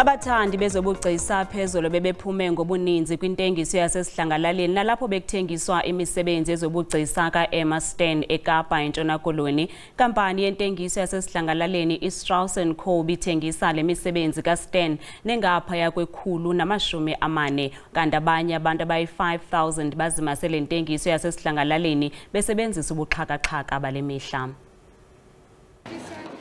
Abathandi bezobugcisa phezolo bebephume ngobuninzi kwintengiso yase-sidlangalaleni nalapho bekuthengiswa imisebenzi yezobugcisa ka-Irma eKapa, eNtshona Koloni. Inkampani yentengiso yase-sidlangalaleni iStrauss & Co ibithengisa lemisebenzi ka-Stan nengaphaya kwekhulu namashumi amane. Kanti abanye abantu abayi 5,000 bazimase le ntengiso yase-sidlangalaleni besebenzisa ubuxhakaxhaka bale mihla.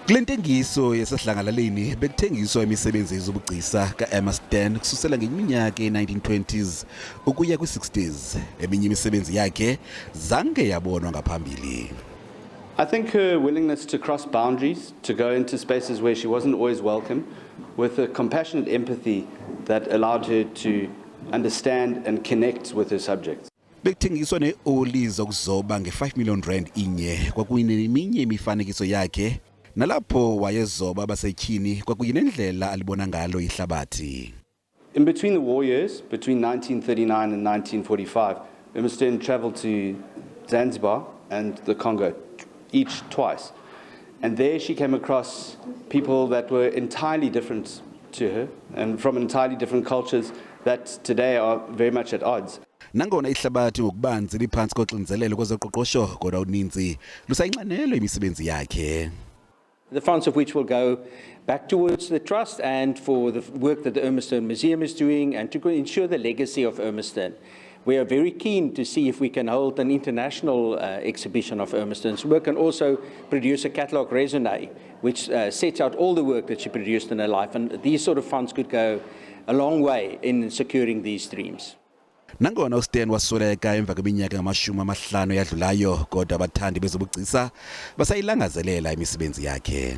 Kwentengiso yase-sidlangalaleni bekuthengiswa imisebenzi yezobugcisa ka-Irma kususela ngeminyaka ye-1920s ukuya kwi-60s. Eminye imisebenzi yakhe zange yabonwa ngaphambili. I think her willingness to cross boundaries, to go into spaces where she wasn't always welcome, with a compassionate empathy that allowed her to understand and connect with her subjects. Bekuthengiswa ne-oli zokuzoba nge-5 million rand inye, kwakuneminye imifanekiso yakhe nalapho wayezoba abasetyhini kwakuyinendlela alibona ngalo ihlabathi. In between the war years, between 1939 and 1945, Irma traveled to Zanzibar and the Congo, each twice. And there she came across people that were entirely different to her and from entirely different cultures that today are very much at odds. Nangona ihlabathi ngokubanzi liphantsi koxinzelelo kwezoqoqosho kodwa uninzi lusayinqanelwe imisebenzi yakhe. The funds of which will go back towards the trust and for the work that the Irma Museum is doing and to ensure the legacy of Irma. We are very keen to see if we can hold an international exhibition of Irma's work and also produce a catalogue raisonné which sets out all the work that she produced in her life, and these sort of funds could go a long way in securing these streams. Nangona uStan wasweleka emva kweminyaka ngama-50 yadlulayo kodwa abathandi bezobugcisa basayilangazelela imisebenzi yakhe.